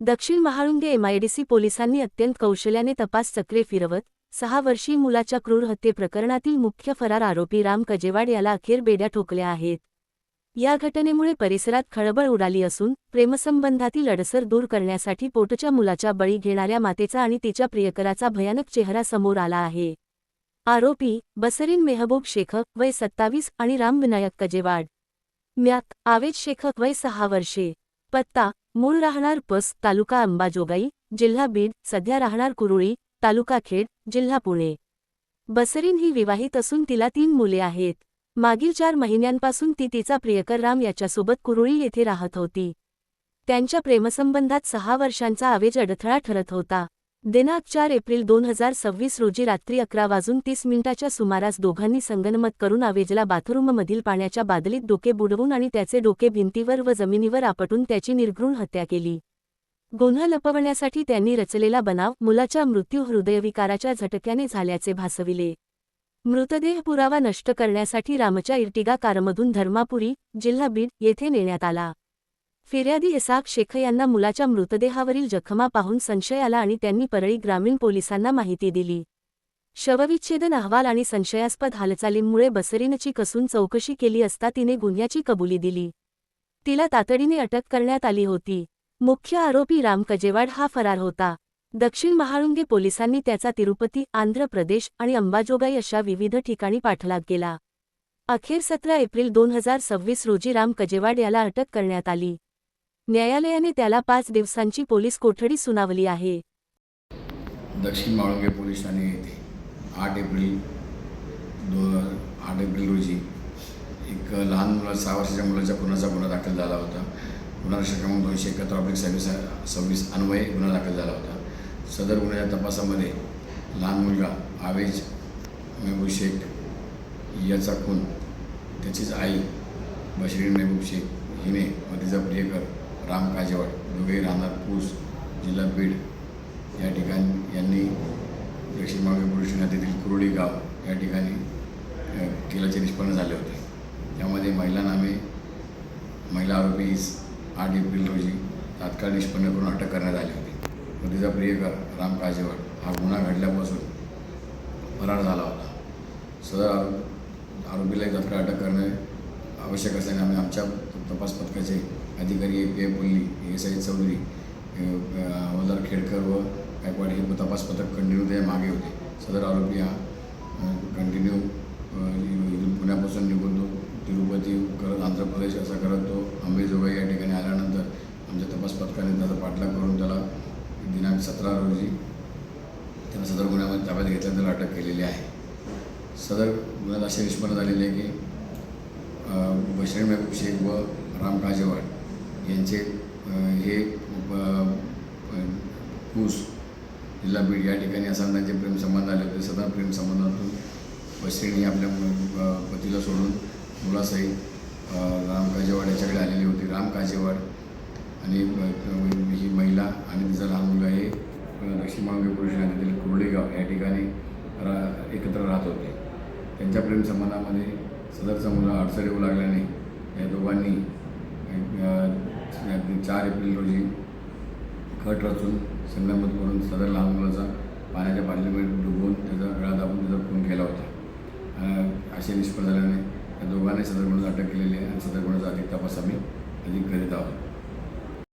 दक्षिण महाळुंगे MIDC पोलिसांनी अत्यंत कौशल्याने तपास चक्रे फिरवत 6 वर्षीय मुलाच्या क्रूर हत्येप्रकरणातील मुख्य फरार आरोपी राम कजेवाड याला अखेर बेड्या ठोकल्या आहेत। या घटनेमुळे परिसरात खळबळ उडाली असून प्रेमसंबंधातील अडसर दूर करण्यासाठी पोटच्या मुलाचा बळी घेणाऱ्या मातेचा आणि तिच्या प्रियकराचा भयानक चेहरा समोर आला आहे। आरोपी बसरीन मेहबूब शेख वय 27 आणि राम विनायक कजेवाड म्यात आवेज शेख वय 6 वर्षे। पत्ता मूळ राहणार पस तालुका अंबाजोगाई जिल्हा बीड, सध्या राहणार कुरुळी तालुका खेड जिल्हा पुणे। बसरीन ही विवाहित असून तिला 3 मुले आहेत। मागील 4 महिन्यांपासून ती तिचा प्रियकर राम याच्यासोबत कुरुळी येथे राहत होती। त्यांच्या प्रेमसंबंधात 6 वर्षांचा आवेज अडथळा ठरत होता। दिनांक 4 एप्रिल 2026 रोजी रात्री 11:30 सुमारास दोघांनी संगनमत करून आवेजला बाथरूममधील पाण्याच्या बादलीत डोके बुडवून आणि त्याचे डोके भिंतीवर व जमिनीवर आपटून त्याची निर्घृण हत्या केली। गुन्हा लपवण्यासाठी त्यांनी रचलेला बनाव मुलाचा मृत्यू हृदयविकाराच्या झटक्याने झाल्याचे भासविले। मृतदेह पुरावा नष्ट करण्यासाठी रामच्या इर्टिगा कारमधून धर्मापुरी जिल्हा बीड येथे नेण्यात आला। फिर्यादी इसाक शेख यांना मुलाच्या मृतदेहावरील जखमा पाहून संशय आला आणि त्यांनी परळी ग्रामीण पोलिसांना माहिती दिली। शवविच्छेदन अहवाल आणि संशयास्पद हालचालींमुळे बसरीनची कसून चौकशी केली असता तिने गुन्ह्याची कबुली दिली। तिला तातडीने अटक करण्यात आली होती। मुख्य आरोपी राम कजेवाड हा फरार होता। दक्षिण महाळुंगे पोलिसांनी त्याचा तिरुपती, आंध्र प्रदेश आणि अंबाजोगाई अशा विविध ठिकाणी पाठलाग केला। अखेर 17 एप्रिल 2026 रोजी राम कजेवाड याला अटक करण्यात आली। न्यायालयाने त्याला 5 दिवसांची पोलीस कोठडी सुनावली आहे। दक्षिण महाळुंगे पोलीस ठाणे येथे 8 एप्रिल रोजी एक लहान मुला 6 वर्षाच्या मुलाच्या खुनाचा गुन्हा दाखल झाला होता। गुन्हा क्रमांक 271/26 अन्वये गुन्हा दाखल झाला होता। सदर गुन्ह्याच्या तपासामध्ये लहान मुलगा आवेज मेहबूब शेख याचा खून त्याचीच आई बसरीन मेहबूब शेख हिने व तिचा प्रियकर राम काजेवाड दोघेही राहणार पूस जिल्हा बीड या ठिकाणी यांनी दक्षिण महाळुंगे पोलीस ठाण्यातील कुरुळी गाव या ठिकाणी केल्याचे निष्पन्न झाले होते। त्यामध्ये महिला आरोपी 8 एप्रिल रोजी तात्काळ निष्पन्न करून अटक करण्यात आली होती व तिचा प्रियकर राम काजेवाड हा गुन्हा घडल्यापासून फरार झाला होता। सदर आरोपीला तात्काळ अटक करणे आवश्यक असल्याने आम्ही आमच्या तपास पथकाचे अधिकारी AP पुल्ली SI चौधरी हवालदार खेडकर व गायकवाड हे तपास पथक कंटिन्यू त्या मागे होते। सदर आरोपी हा कंटिन्यू पुण्यापासून निघून तो तिरुपती करत आंध्र प्रदेश असा करत तो अंबाजोगाई या ठिकाणी आल्यानंतर आमच्या तपास पथकाने त्याचा पाठलाग करून त्याला दिनांक 17 रोजी त्याला सदर गुन्ह्यामध्ये ताब्यात घेतल्यानंतर त्याला अटक केलेली आहे। सदर गुन्ह्यात असे निष्पन्न झालेले आहे की बसरीन मेहबूब शेख व राम काजेवाड यांचे हे पूस जिल्हा बीड या ठिकाणी असताना त्यांचे प्रेमसंबंध आले होते। सदर प्रेमसंबंधातून बसरीन ही आपल्या पतीला सोडून मुलासहित राम काजेवाड याच्याकडे आलेली होती। राम काजेवाड आणि ही महिला आणि तिचा लहान मुलगा हे दक्षिण महाळुंगे पोलीस ठाण्यातील कुरुळी गाव या ठिकाणी एकत्र राहत होते। त्यांच्या प्रेमसंबंधामध्ये सदरचा मुलगा अडचण येऊ लागल्याने या दोघांनी 4 एप्रिल रोजी कट रचून संगनमत करून सदर लहान मुलाचा पाण्याच्या बादलीमध्ये डुबवून त्याचा गळा दाबून त्याचा खून केला होता। असे निष्पन्न झाल्याने या दोघांनी सदर गुन्ह्यात अटक केलेली आहे आणि सदर गुन्ह्याचा अधिक तपास आम्ही करीत आहोत।